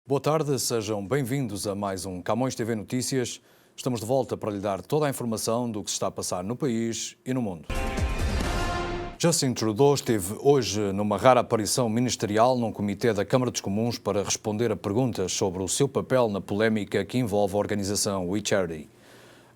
Boa tarde, sejam bem-vindos a mais um Camões TV Notícias. Estamos de volta para lhe dar toda a informação do que se está a passar no país e no mundo. Justin Trudeau esteve hoje numa rara aparição ministerial num comitê da Câmara dos Comuns para responder a perguntas sobre o seu papel na polémica que envolve a organização We Charity.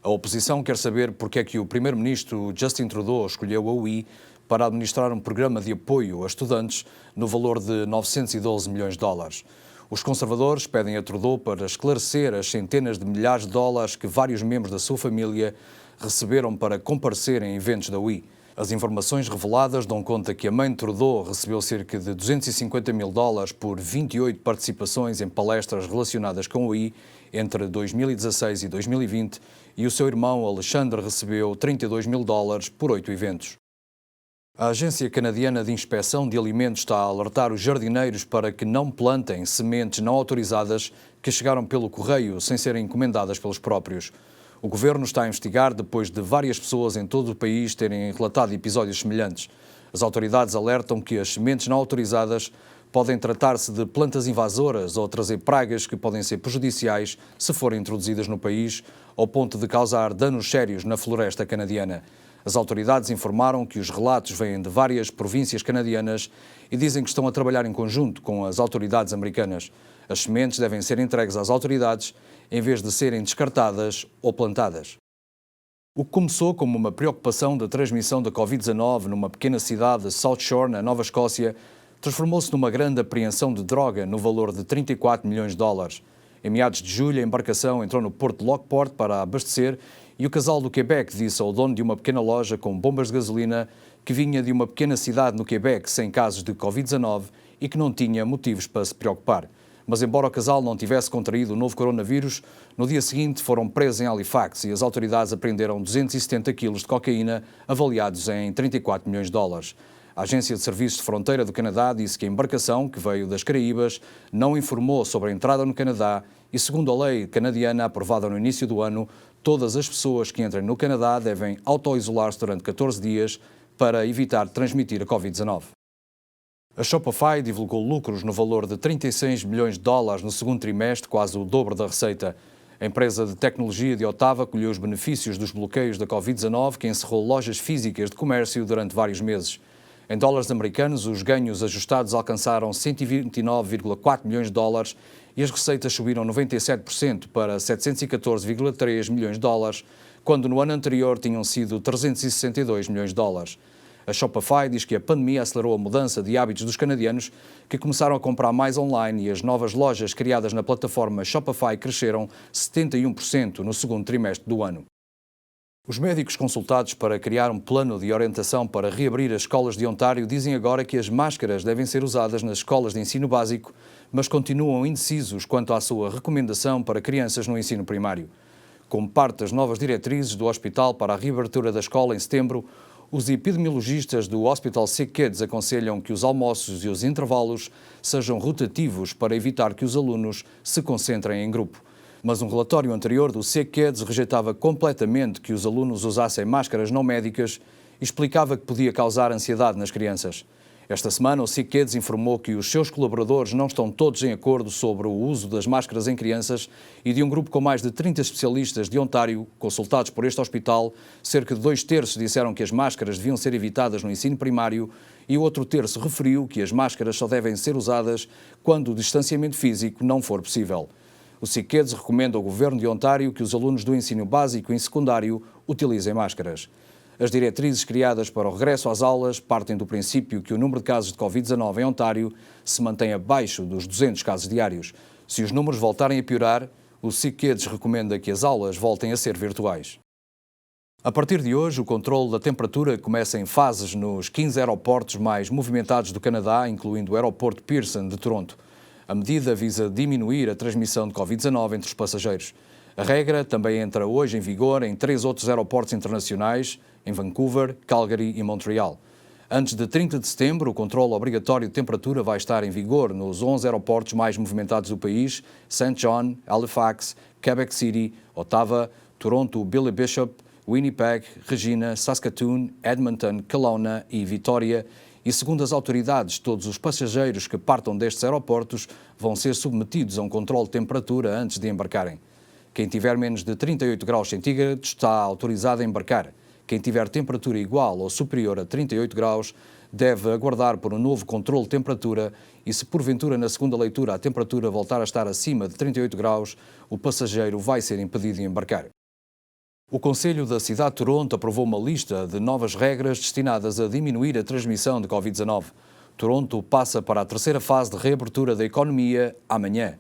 A oposição quer saber porque é que o primeiro-ministro Justin Trudeau escolheu a We para administrar um programa de apoio a estudantes no valor de 912 milhões de dólares. Os conservadores pedem a Trudeau para esclarecer as centenas de milhares de dólares que vários membros da sua família receberam para comparecer em eventos da We. As informações reveladas dão conta que a mãe de Trudeau recebeu cerca de 250 mil dólares por 28 participações em palestras relacionadas com a We entre 2016 e 2020 e o seu irmão Alexandre recebeu 32 mil dólares por 8 eventos. A Agência Canadiana de Inspeção de Alimentos está a alertar os jardineiros para que não plantem sementes não autorizadas que chegaram pelo correio sem serem encomendadas pelos próprios. O governo está a investigar depois de várias pessoas em todo o país terem relatado episódios semelhantes. As autoridades alertam que as sementes não autorizadas podem tratar-se de plantas invasoras ou trazer pragas que podem ser prejudiciais se forem introduzidas no país, ao ponto de causar danos sérios na floresta canadiana. As autoridades informaram que os relatos vêm de várias províncias canadianas e dizem que estão a trabalhar em conjunto com as autoridades americanas. As sementes devem ser entregues às autoridades em vez de serem descartadas ou plantadas. O que começou como uma preocupação da transmissão da Covid-19 numa pequena cidade de South Shore, na Nova Escócia, transformou-se numa grande apreensão de droga no valor de 34 milhões de dólares. Em meados de julho, a embarcação entrou no porto de Lockport para abastecer e o casal do Quebec disse ao dono de uma pequena loja com bombas de gasolina que vinha de uma pequena cidade no Quebec sem casos de Covid-19 e que não tinha motivos para se preocupar. Mas embora o casal não tivesse contraído o novo coronavírus, no dia seguinte foram presos em Halifax e as autoridades apreenderam 270 quilos de cocaína avaliados em 34 milhões de dólares. A Agência de Serviços de Fronteira do Canadá disse que a embarcação, que veio das Caraíbas, não informou sobre a entrada no Canadá e, segundo a lei canadiana aprovada no início do ano, todas as pessoas que entrem no Canadá devem auto-isolar-se durante 14 dias para evitar transmitir a Covid-19. A Shopify divulgou lucros no valor de 36 milhões de dólares no segundo trimestre, quase o dobro da receita. A empresa de tecnologia de Ottawa colheu os benefícios dos bloqueios da Covid-19, que encerrou lojas físicas de comércio durante vários meses. Em dólares americanos, os ganhos ajustados alcançaram 129,4 milhões de dólares e as receitas subiram 97% para 714,3 milhões de dólares, quando no ano anterior tinham sido 362 milhões de dólares. A Shopify diz que a pandemia acelerou a mudança de hábitos dos canadianos, que começaram a comprar mais online, e as novas lojas criadas na plataforma Shopify cresceram 71% no segundo trimestre do ano. Os médicos consultados para criar um plano de orientação para reabrir as escolas de Ontário dizem agora que as máscaras devem ser usadas nas escolas de ensino básico, mas continuam indecisos quanto à sua recomendação para crianças no ensino primário. Como parte das novas diretrizes do hospital para a reabertura da escola em setembro, os epidemiologistas do Hospital Sick Kids aconselham que os almoços e os intervalos sejam rotativos para evitar que os alunos se concentrem em grupo. Mas um relatório anterior do Sick Kids rejeitava completamente que os alunos usassem máscaras não médicas e explicava que podia causar ansiedade nas crianças. Esta semana, o Sick Kids informou que os seus colaboradores não estão todos em acordo sobre o uso das máscaras em crianças e de um grupo com mais de 30 especialistas de Ontário, consultados por este hospital, cerca de 2/3 disseram que as máscaras deviam ser evitadas no ensino primário e o outro terço referiu que as máscaras só devem ser usadas quando o distanciamento físico não for possível. O Sick Kids recomenda ao Governo de Ontário que os alunos do ensino básico e secundário utilizem máscaras. As diretrizes criadas para o regresso às aulas partem do princípio que o número de casos de Covid-19 em Ontário se mantém abaixo dos 200 casos diários. Se os números voltarem a piorar, o Sick Kids recomenda que as aulas voltem a ser virtuais. A partir de hoje, o controle da temperatura começa em fases nos 15 aeroportos mais movimentados do Canadá, incluindo o aeroporto Pearson de Toronto. A medida visa diminuir a transmissão de Covid-19 entre os passageiros. A regra também entra hoje em vigor em 3 outros aeroportos internacionais, em Vancouver, Calgary e Montreal. Antes de 30 de setembro, o controle obrigatório de temperatura vai estar em vigor nos 11 aeroportos mais movimentados do país: St. John, Halifax, Quebec City, Ottawa, Toronto, Billy Bishop, Winnipeg, Regina, Saskatoon, Edmonton, Kelowna e Vitória, e, segundo as autoridades, todos os passageiros que partam destes aeroportos vão ser submetidos a um controle de temperatura antes de embarcarem. Quem tiver menos de 38 graus centígrados está autorizado a embarcar. Quem tiver temperatura igual ou superior a 38 graus deve aguardar por um novo controle de temperatura e, se porventura na segunda leitura a temperatura voltar a estar acima de 38 graus, o passageiro vai ser impedido de embarcar. O Conselho da cidade de Toronto aprovou uma lista de novas regras destinadas a diminuir a transmissão de Covid-19. Toronto passa para a terceira fase de reabertura da economia amanhã.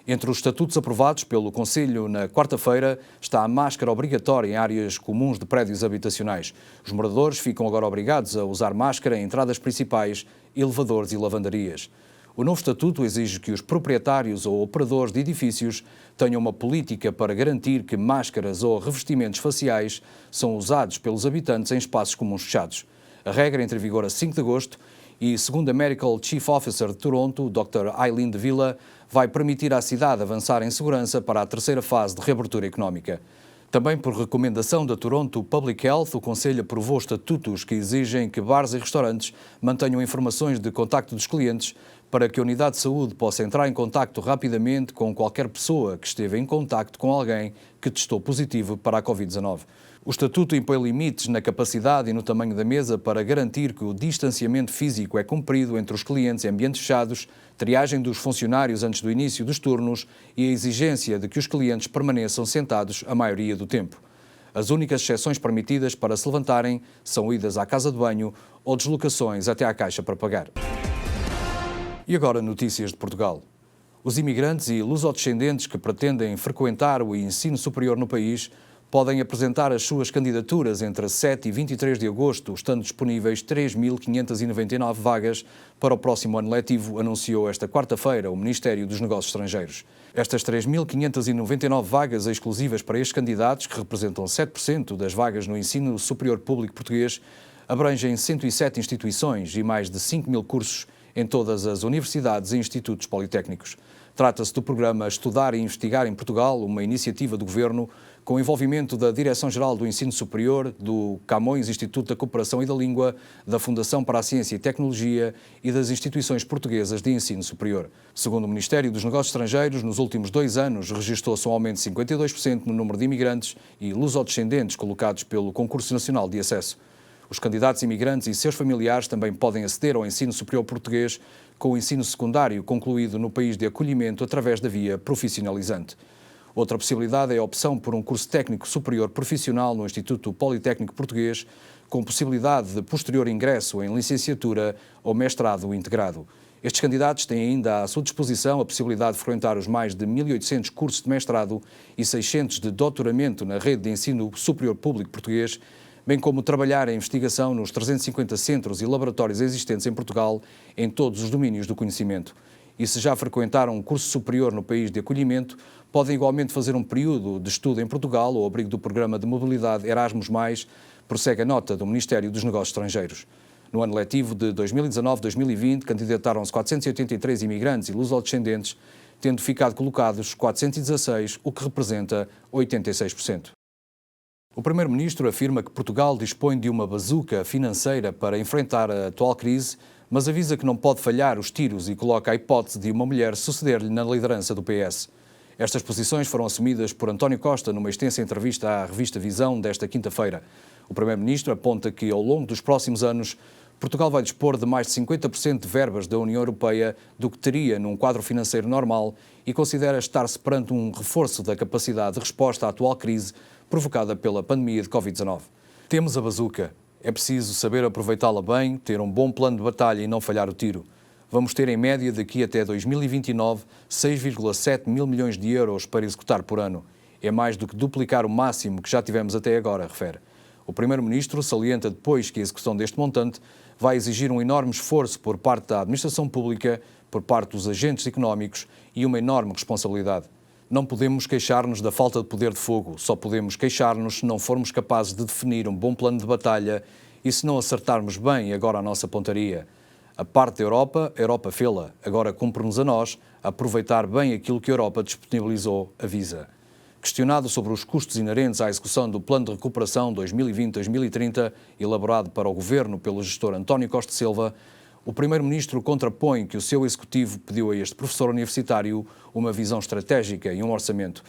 Entre os estatutos aprovados pelo Conselho na quarta-feira está a máscara obrigatória em áreas comuns de prédios habitacionais. Os moradores ficam agora obrigados a usar máscara em entradas principais, elevadores e lavanderias. O novo estatuto exige que os proprietários ou operadores de edifícios tenham uma política para garantir que máscaras ou revestimentos faciais são usados pelos habitantes em espaços comuns fechados. A regra entra em vigor a 5 de agosto e, segundo a Medical Chief Officer de Toronto, Dr. Eileen de Villa, vai permitir à cidade avançar em segurança para a terceira fase de reabertura económica. Também por recomendação da Toronto Public Health, o Conselho aprovou estatutos que exigem que bares e restaurantes mantenham informações de contacto dos clientes para que a unidade de saúde possa entrar em contacto rapidamente com qualquer pessoa que esteve em contacto com alguém que testou positivo para a Covid-19. O Estatuto impõe limites na capacidade e no tamanho da mesa para garantir que o distanciamento físico é cumprido entre os clientes em ambientes fechados, triagem dos funcionários antes do início dos turnos e a exigência de que os clientes permaneçam sentados a maioria do tempo. As únicas exceções permitidas para se levantarem são idas à casa de banho ou deslocações até à caixa para pagar. E agora notícias de Portugal. Os imigrantes e lusodescendentes que pretendem frequentar o ensino superior no país podem apresentar as suas candidaturas entre 7 e 23 de agosto, estando disponíveis 3.599 vagas para o próximo ano letivo, anunciou esta quarta-feira o Ministério dos Negócios Estrangeiros. Estas 3.599 vagas exclusivas para estes candidatos, que representam 7% das vagas no ensino superior público português, abrangem 107 instituições e mais de 5.000 cursos em todas as universidades e institutos politécnicos. Trata-se do programa Estudar e Investigar em Portugal, uma iniciativa do Governo com o envolvimento da Direção-Geral do Ensino Superior, do Camões Instituto da Cooperação e da Língua, da Fundação para a Ciência e Tecnologia e das instituições portuguesas de ensino superior. Segundo o Ministério dos Negócios Estrangeiros, nos últimos 2 anos registrou-se um aumento de 52% no número de imigrantes e lusodescendentes colocados pelo Concurso Nacional de Acesso. Os candidatos imigrantes e seus familiares também podem aceder ao ensino superior português com o ensino secundário concluído no país de acolhimento através da via profissionalizante. Outra possibilidade é a opção por um curso técnico superior profissional no Instituto Politécnico Português, com possibilidade de posterior ingresso em licenciatura ou mestrado integrado. Estes candidatos têm ainda à sua disposição a possibilidade de frequentar os mais de 1.800 cursos de mestrado e 600 de doutoramento na rede de ensino superior público português, bem como trabalhar em investigação nos 350 centros e laboratórios existentes em Portugal em todos os domínios do conhecimento. E se já frequentaram um curso superior no país de acolhimento, podem igualmente fazer um período de estudo em Portugal ao abrigo do programa de mobilidade Erasmus+, prossegue a nota do Ministério dos Negócios Estrangeiros. No ano letivo de 2019-2020, candidataram-se 483 imigrantes e lusodescendentes, tendo ficado colocados 416, o que representa 86%. O Primeiro-Ministro afirma que Portugal dispõe de uma bazuca financeira para enfrentar a atual crise, mas avisa que não pode falhar os tiros e coloca a hipótese de uma mulher suceder-lhe na liderança do PS. Estas posições foram assumidas por António Costa numa extensa entrevista à revista Visão desta quinta-feira. O Primeiro-Ministro aponta que, ao longo dos próximos anos, Portugal vai dispor de mais de 50% de verbas da União Europeia do que teria num quadro financeiro normal e considera estar-se perante um reforço da capacidade de resposta à atual crise provocada pela pandemia de Covid-19. Temos a bazuca. É preciso saber aproveitá-la bem, ter um bom plano de batalha e não falhar o tiro. Vamos ter, em média, daqui até 2029, 6,7 mil milhões de euros para executar por ano. É mais do que duplicar o máximo que já tivemos até agora, refere. O Primeiro-Ministro salienta depois que a execução deste montante vai exigir um enorme esforço por parte da administração pública, por parte dos agentes económicos e uma enorme responsabilidade. Não podemos queixar-nos da falta de poder de fogo, só podemos queixar-nos se não formos capazes de definir um bom plano de batalha e se não acertarmos bem agora a nossa pontaria. A parte da Europa, a Europa fê-la. Agora cumpre-nos a nós aproveitar bem aquilo que a Europa disponibilizou, avisa. Questionado sobre os custos inerentes à execução do Plano de Recuperação 2020-2030, elaborado para o Governo pelo gestor António Costa Silva, o Primeiro-Ministro contrapõe que o seu Executivo pediu a este professor universitário uma visão estratégica e um orçamento.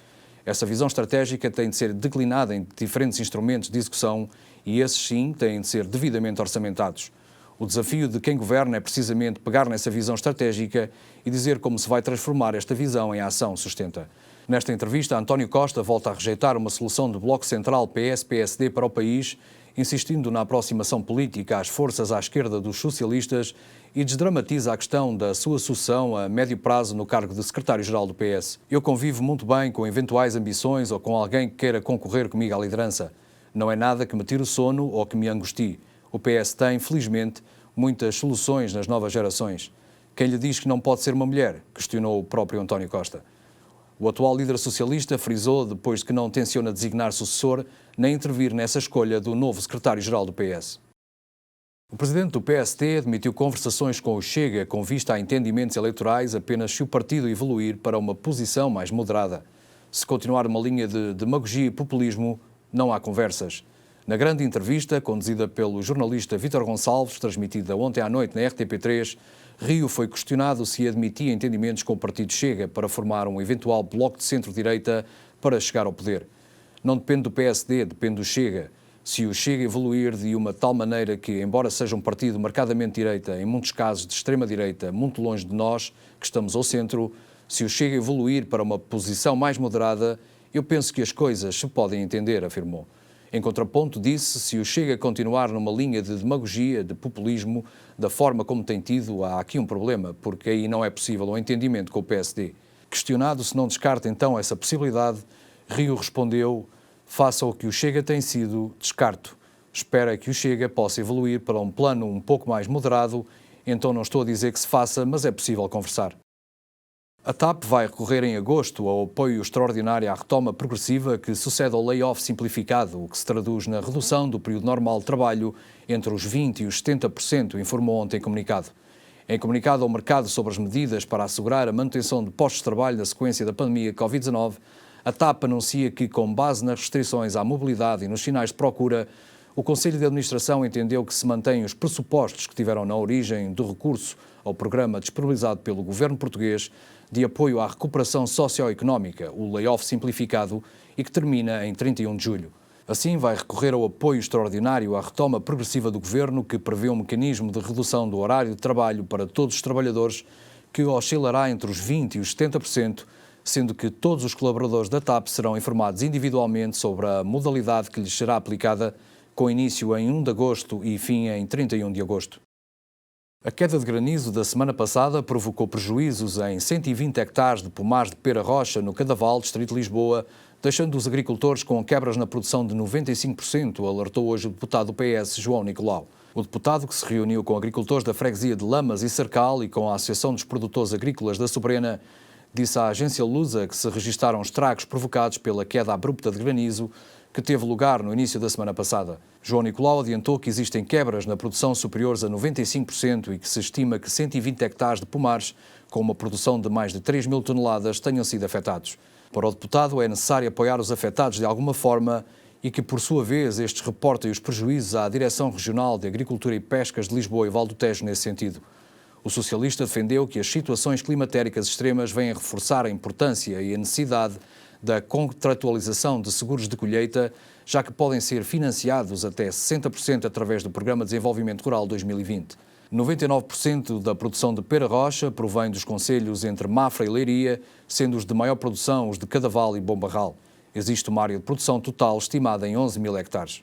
Essa visão estratégica tem de ser declinada em diferentes instrumentos de execução e esses, sim, têm de ser devidamente orçamentados. O desafio de quem governa é precisamente pegar nessa visão estratégica e dizer como se vai transformar esta visão em ação, sustenta. Nesta entrevista, António Costa volta a rejeitar uma solução de Bloco Central PS-PSD para o país, insistindo na aproximação política às forças à esquerda dos socialistas e desdramatiza a questão da sua sucessão a médio prazo no cargo de secretário-geral do PS. Eu convivo muito bem com eventuais ambições ou com alguém que queira concorrer comigo à liderança. Não é nada que me tire o sono ou que me angustie. O PS tem, felizmente, muitas soluções nas novas gerações. Quem lhe diz que não pode ser uma mulher? Questionou o próprio António Costa. O atual líder socialista frisou, depois de que não tenciona designar sucessor, nem intervir nessa escolha do novo secretário-geral do PS. O presidente do PST admitiu conversações com o Chega com vista a entendimentos eleitorais apenas se o partido evoluir para uma posição mais moderada. Se continuar uma linha de demagogia e populismo, não há conversas. Na grande entrevista, conduzida pelo jornalista Vítor Gonçalves, transmitida ontem à noite na RTP3, Rio foi questionado se admitia entendimentos com o partido Chega para formar um eventual bloco de centro-direita para chegar ao poder. Não depende do PSD, depende do Chega. Se o Chega evoluir de uma tal maneira que, embora seja um partido marcadamente direita, em muitos casos de extrema-direita, muito longe de nós, que estamos ao centro, se o Chega evoluir para uma posição mais moderada, eu penso que as coisas se podem entender, afirmou. Em contraponto, disse, se o Chega continuar numa linha de demagogia, de populismo, da forma como tem tido, há aqui um problema, porque aí não é possível o entendimento com o PSD. Questionado se não descarta então essa possibilidade, Rio respondeu, faça o que o Chega tem sido, descarto. Espera que o Chega possa evoluir para um plano um pouco mais moderado, então não estou a dizer que se faça, mas é possível conversar. A TAP vai recorrer em agosto ao apoio extraordinário à retoma progressiva que sucede ao layoff simplificado, o que se traduz na redução do período normal de trabalho entre os 20% e os 70%, informou ontem em comunicado. Em comunicado ao mercado sobre as medidas para assegurar a manutenção de postos de trabalho na sequência da pandemia Covid-19, a TAP anuncia que, com base nas restrições à mobilidade e nos sinais de procura, o Conselho de Administração entendeu que se mantêm os pressupostos que tiveram na origem do recurso ao programa disponibilizado pelo governo português de apoio à recuperação socioeconómica, o layoff simplificado, e que termina em 31 de julho. Assim, vai recorrer ao apoio extraordinário à retoma progressiva do governo, que prevê um mecanismo de redução do horário de trabalho para todos os trabalhadores, que oscilará entre os 20% e os 70%, sendo que todos os colaboradores da TAP serão informados individualmente sobre a modalidade que lhes será aplicada, com início em 1 de agosto e fim em 31 de agosto. A queda de granizo da semana passada provocou prejuízos em 120 hectares de pomares de pera rocha no Cadaval, distrito de Lisboa, deixando os agricultores com quebras na produção de 95%, alertou hoje o deputado do PS, João Nicolau. O deputado, que se reuniu com agricultores da freguesia de Lamas e Cercal e com a Associação dos Produtores Agrícolas da Sobrena, disse à agência Lusa que se registaram estragos provocados pela queda abrupta de granizo que teve lugar no início da semana passada. João Nicolau adiantou que existem quebras na produção superiores a 95% e que se estima que 120 hectares de pomares, com uma produção de mais de 3 mil toneladas, tenham sido afetados. Para o deputado, é necessário apoiar os afetados de alguma forma e que, por sua vez, estes reportem os prejuízos à Direção Regional de Agricultura e Pescas de Lisboa e Val do Tejo nesse sentido. O socialista defendeu que as situações climatéricas extremas vêm a reforçar a importância e a necessidade da contratualização de seguros de colheita, já que podem ser financiados até 60% através do Programa de Desenvolvimento Rural 2020. 99% da produção de pera rocha provém dos concelhos entre Mafra e Leiria, sendo os de maior produção os de Cadaval e Bombarral. Existe uma área de produção total estimada em 11 mil hectares.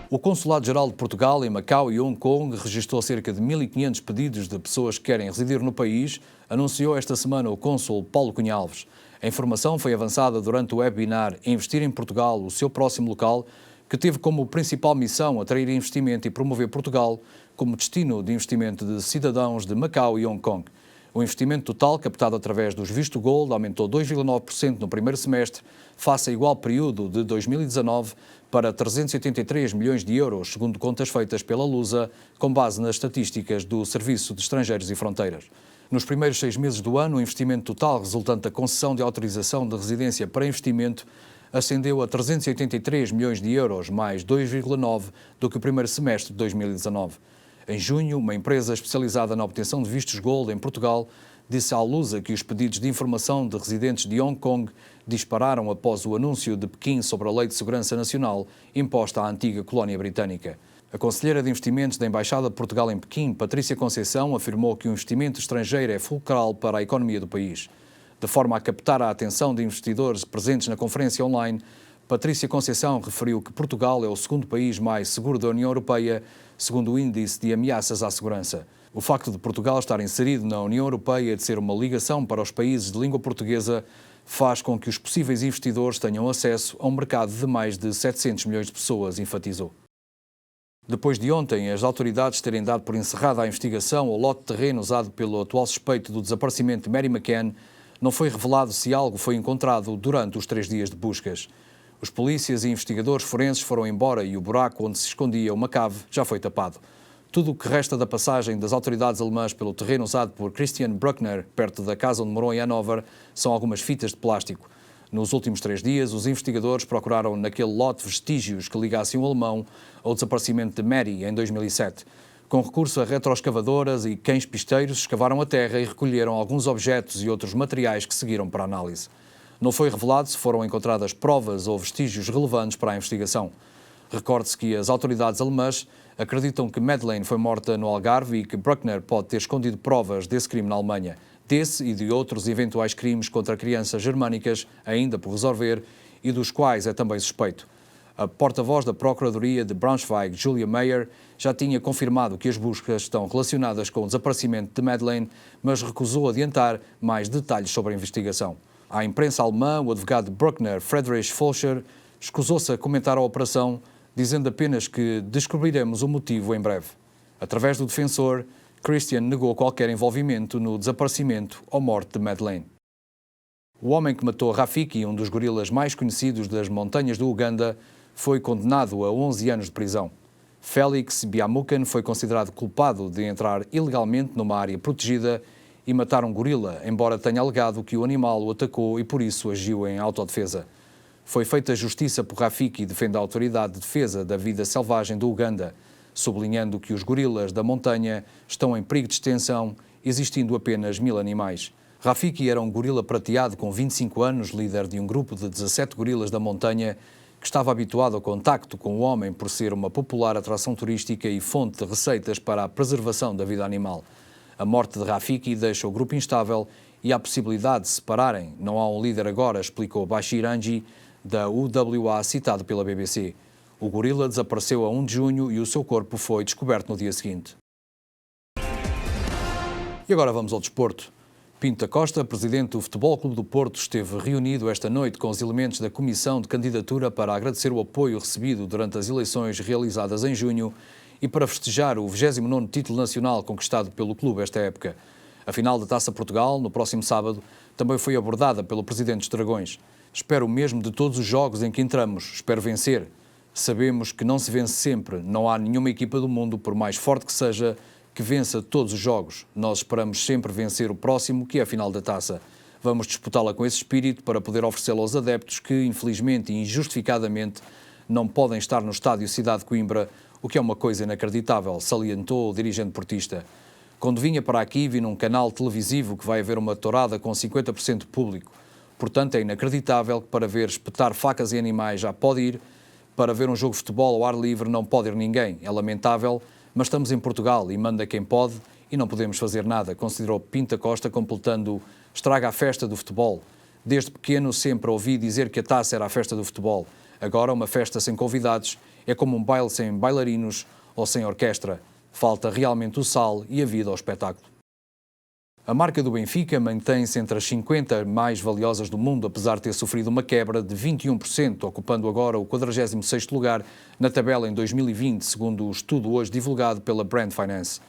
O Consulado-Geral de Portugal em Macau e Hong Kong registrou cerca de 1.500 pedidos de pessoas que querem residir no país, anunciou esta semana o cônsul Paulo Cunha Alves. A informação foi avançada durante o webinar Investir em Portugal, o seu próximo local, que teve como principal missão atrair investimento e promover Portugal como destino de investimento de cidadãos de Macau e Hong Kong. O investimento total, captado através dos Visto Gold, aumentou 2,9% no primeiro semestre, face a igual período de 2019, para 383 milhões de euros, segundo contas feitas pela Lusa, com base nas estatísticas do Serviço de Estrangeiros e Fronteiras. Nos primeiros 6 meses do ano, o investimento total resultante da concessão de autorização de residência para investimento ascendeu a 383 milhões de euros, mais 2,9% do que o primeiro semestre de 2019. Em junho, uma empresa especializada na obtenção de vistos Gold em Portugal disse à Lusa que os pedidos de informação de residentes de Hong Kong dispararam após o anúncio de Pequim sobre a Lei de Segurança Nacional imposta à antiga colónia britânica. A conselheira de investimentos da Embaixada de Portugal em Pequim, Patrícia Conceição, afirmou que o investimento estrangeiro é fulcral para a economia do país. De forma a captar a atenção de investidores presentes na conferência online, Patrícia Conceição referiu que Portugal é o segundo país mais seguro da União Europeia, segundo o Índice de Ameaças à Segurança. O facto de Portugal estar inserido na União Europeia e de ser uma ligação para os países de língua portuguesa faz com que os possíveis investidores tenham acesso a um mercado de mais de 700 milhões de pessoas, enfatizou. Depois de ontem, as autoridades terem dado por encerrada a investigação ao lote de terreno usado pelo atual suspeito do desaparecimento de Mary McCann, não foi revelado se algo foi encontrado durante os 3 dias de buscas. Os polícias e investigadores forenses foram embora e o buraco onde se escondia uma cave já foi tapado. Tudo o que resta da passagem das autoridades alemãs pelo terreno usado por Christian Bruckner, perto da casa onde morou em Hannover, são algumas fitas de plástico. Nos últimos 3 dias, os investigadores procuraram naquele lote vestígios que ligassem o alemão ao desaparecimento de Mary em 2007. Com recurso a retroescavadoras e cães pisteiros, escavaram a terra e recolheram alguns objetos e outros materiais que seguiram para análise. Não foi revelado se foram encontradas provas ou vestígios relevantes para a investigação. Recorde-se que as autoridades alemãs acreditam que Madeleine foi morta no Algarve e que Bruckner pode ter escondido provas desse crime na Alemanha, desse e de outros eventuais crimes contra crianças germânicas ainda por resolver e dos quais é também suspeito. A porta-voz da Procuradoria de Braunschweig, Julia Meyer, já tinha confirmado que as buscas estão relacionadas com o desaparecimento de Madeleine, mas recusou adiantar mais detalhes sobre a investigação. À imprensa alemã, o advogado de Bruckner, Friedrich Fulcher, escusou-se a comentar a operação, dizendo apenas que descobriremos o motivo em breve. Através do defensor, Christian negou qualquer envolvimento no desaparecimento ou morte de Madeleine. O homem que matou Rafiki, um dos gorilas mais conhecidos das montanhas do Uganda, foi condenado a 11 anos de prisão. Félix Biamukan foi considerado culpado de entrar ilegalmente numa área protegida e matar um gorila, embora tenha alegado que o animal o atacou e por isso agiu em autodefesa. Foi feita justiça por Rafiki, defende a Autoridade de Defesa da Vida Selvagem do Uganda, sublinhando que os gorilas da montanha estão em perigo de extinção, existindo apenas 1000 animais. Rafiki era um gorila prateado com 25 anos, líder de um grupo de 17 gorilas da montanha, que estava habituado ao contacto com o homem por ser uma popular atração turística e fonte de receitas para a preservação da vida animal. A morte de Rafiki deixa o grupo instável e há possibilidade de se separarem. Não há um líder agora, explicou Bashir Anji, da UWA, citado pela BBC. O gorila desapareceu a 1 de junho e o seu corpo foi descoberto no dia seguinte. E agora vamos ao desporto. Pinto da Costa, presidente do Futebol Clube do Porto, esteve reunido esta noite com os elementos da Comissão de Candidatura para agradecer o apoio recebido durante as eleições realizadas em junho e para festejar o 29º título nacional conquistado pelo clube esta época. A final da Taça Portugal, no próximo sábado, também foi abordada pelo presidente dos Dragões. Espero o mesmo de todos os jogos em que entramos. Espero vencer. Sabemos que não se vence sempre. Não há nenhuma equipa do mundo, por mais forte que seja, que vença todos os jogos. Nós esperamos sempre vencer o próximo, que é a final da Taça. Vamos disputá-la com esse espírito para poder oferecê-la aos adeptos que, infelizmente e injustificadamente, não podem estar no estádio Cidade de Coimbra, o que é uma coisa inacreditável, salientou o dirigente portista. Quando vinha para aqui, vi num canal televisivo que vai haver uma tourada com 50% de público. Portanto, é inacreditável que para ver espetar facas e animais já pode ir, para ver um jogo de futebol ao ar livre não pode ir ninguém. É lamentável, mas estamos em Portugal e manda quem pode e não podemos fazer nada, considerou Pinto da Costa, completando: estraga a festa do futebol. Desde pequeno sempre ouvi dizer que a taça era a festa do futebol. Agora uma festa sem convidados é como um baile sem bailarinos ou sem orquestra. Falta realmente o sal e a vida ao espetáculo. A marca do Benfica mantém-se entre as 50 mais valiosas do mundo, apesar de ter sofrido uma quebra de 21%, ocupando agora o 46º lugar na tabela em 2020, segundo o estudo hoje divulgado pela Brand Finance.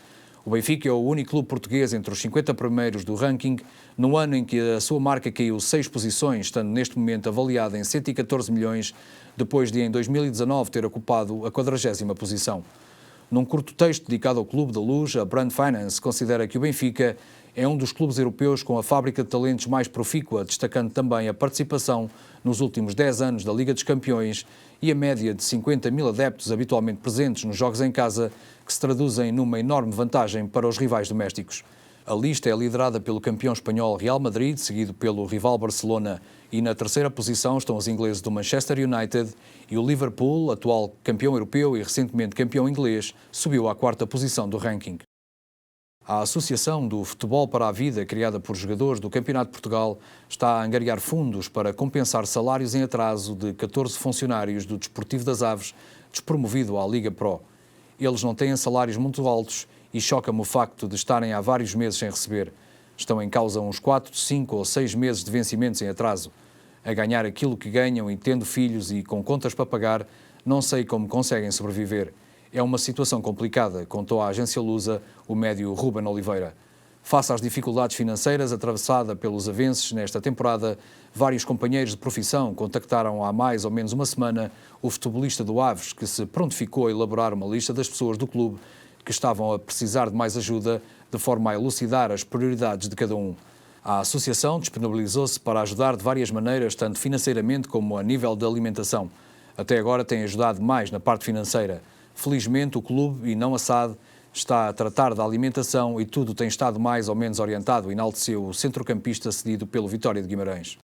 O Benfica é o único clube português entre os 50 primeiros do ranking, no ano em que a sua marca caiu 6 posições, estando neste momento avaliada em 114 milhões, depois de em 2019 ter ocupado a 40ª posição. Num curto texto dedicado ao Clube da Luz, a Brand Finance considera que o Benfica é um dos clubes europeus com a fábrica de talentos mais profícua, destacando também a participação nos últimos 10 anos da Liga dos Campeões e a média de 50 mil adeptos habitualmente presentes nos jogos em casa, que se traduzem numa enorme vantagem para os rivais domésticos. A lista é liderada pelo campeão espanhol Real Madrid, seguido pelo rival Barcelona, e na terceira posição estão os ingleses do Manchester United, e o Liverpool, atual campeão europeu e recentemente campeão inglês, subiu à quarta posição do ranking. A Associação do Futebol para a Vida, criada por jogadores do Campeonato de Portugal, está a angariar fundos para compensar salários em atraso de 14 funcionários do Desportivo das Aves, despromovido à Liga Pro. Eles não têm salários muito altos e choca-me o facto de estarem há vários meses sem receber. Estão em causa uns 4, 5 ou 6 meses de vencimentos em atraso. A ganhar aquilo que ganham e tendo filhos e com contas para pagar, não sei como conseguem sobreviver. É uma situação complicada, contou à agência Lusa o médio Ruben Oliveira. Face às dificuldades financeiras atravessada pelos avanços nesta temporada, vários companheiros de profissão contactaram há mais ou menos uma semana o futebolista do Aves, que se prontificou a elaborar uma lista das pessoas do clube que estavam a precisar de mais ajuda, de forma a elucidar as prioridades de cada um. A associação disponibilizou-se para ajudar de várias maneiras, tanto financeiramente como a nível de alimentação. Até agora tem ajudado mais na parte financeira. Felizmente, o clube, e não a SAD, está a tratar da alimentação e tudo tem estado mais ou menos orientado, enalteceu o centrocampista cedido pelo Vitória de Guimarães.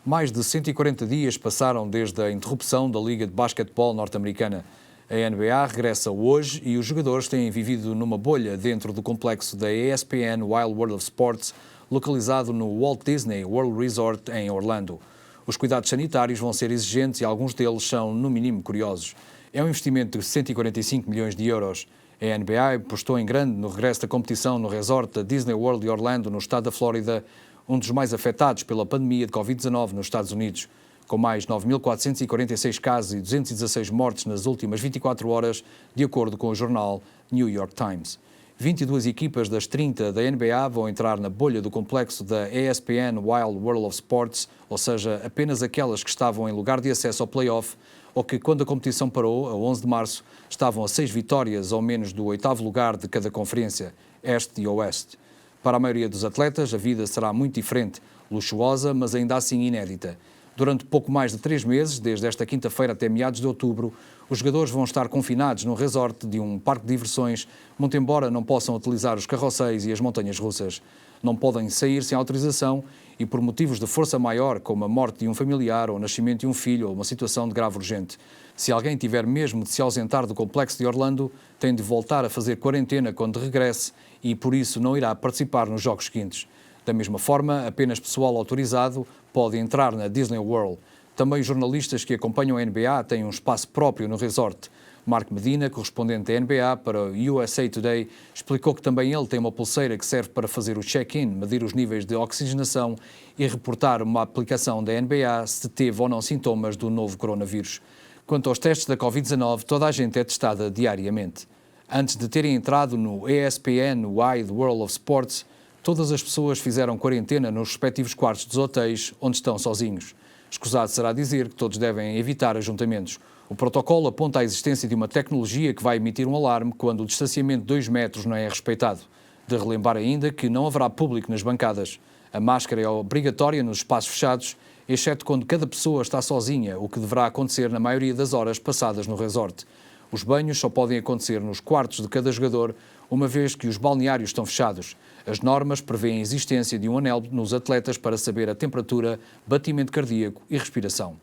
Mais de 140 dias passaram desde a interrupção da Liga de Basquetebol norte-americana. A NBA regressa hoje e os jogadores têm vivido numa bolha dentro do complexo da ESPN Wild World of Sports, localizado no Walt Disney World Resort em Orlando. Os cuidados sanitários vão ser exigentes e alguns deles são, no mínimo, curiosos. É um investimento de 145 milhões de euros. A NBA apostou em grande no regresso da competição no resort da Disney World de Orlando, no estado da Flórida, um dos mais afetados pela pandemia de Covid-19 nos Estados Unidos, com mais 9.446 casos e 216 mortes nas últimas 24 horas, de acordo com o jornal New York Times. 22 equipas das 30 da NBA vão entrar na bolha do complexo da ESPN Wild World of Sports, ou seja, apenas aquelas que estavam em lugar de acesso ao play-off ou que, quando a competição parou, a 11 de março, estavam a 6 vitórias ou menos do 8º lugar de cada conferência, Este e Oeste. Para a maioria dos atletas, a vida será muito diferente, luxuosa, mas ainda assim inédita. Durante pouco mais de 3 meses, desde esta quinta-feira até meados de outubro, os jogadores vão estar confinados num resort de um parque de diversões, muito embora não possam utilizar os carrosséis e as montanhas russas. Não podem sair sem autorização e por motivos de força maior, como a morte de um familiar ou o nascimento de um filho ou uma situação de grave urgente. Se alguém tiver mesmo de se ausentar do complexo de Orlando, tem de voltar a fazer quarentena quando regresse e, por isso, não irá participar nos jogos seguintes. Da mesma forma, apenas pessoal autorizado pode entrar na Disney World. Também os jornalistas que acompanham a NBA têm um espaço próprio no resort. Mark Medina, correspondente da NBA para o USA Today, explicou que também ele tem uma pulseira que serve para fazer o check-in, medir os níveis de oxigenação e reportar uma aplicação da NBA se teve ou não sintomas do novo coronavírus. Quanto aos testes da Covid-19, toda a gente é testada diariamente. Antes de terem entrado no ESPN Wide World of Sports, todas as pessoas fizeram quarentena nos respectivos quartos dos hotéis onde estão sozinhos. Escusado será dizer que todos devem evitar ajuntamentos. O protocolo aponta à existência de uma tecnologia que vai emitir um alarme quando o distanciamento de 2 metros não é respeitado. De relembrar ainda que não haverá público nas bancadas. A máscara é obrigatória nos espaços fechados, exceto quando cada pessoa está sozinha, o que deverá acontecer na maioria das horas passadas no resort. Os banhos só podem acontecer nos quartos de cada jogador, uma vez que os balneários estão fechados. As normas prevêem a existência de um anel nos atletas para saber a temperatura, batimento cardíaco e respiração.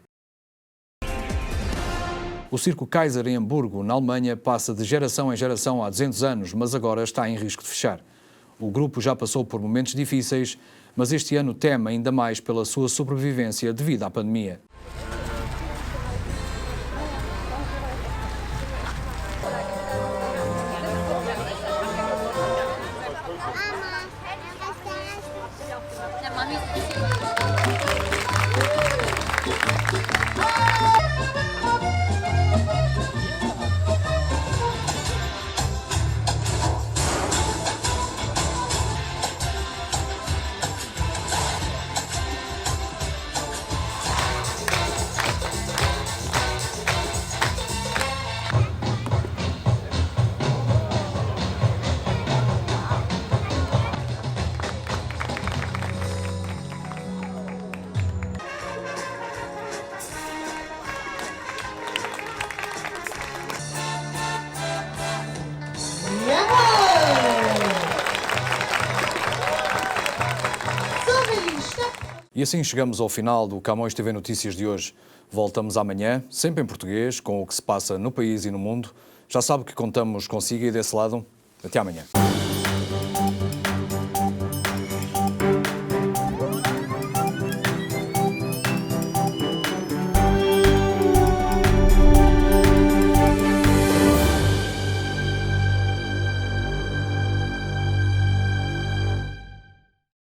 O Circo Kaiser em Hamburgo, na Alemanha, passa de geração em geração há 200 anos, mas agora está em risco de fechar. O grupo já passou por momentos difíceis, mas este ano teme ainda mais pela sua sobrevivência devido à pandemia. E assim chegamos ao final do Camões TV Notícias de hoje. Voltamos amanhã, sempre em português, com o que se passa no país e no mundo. Já sabe que contamos consigo e desse lado. Até amanhã.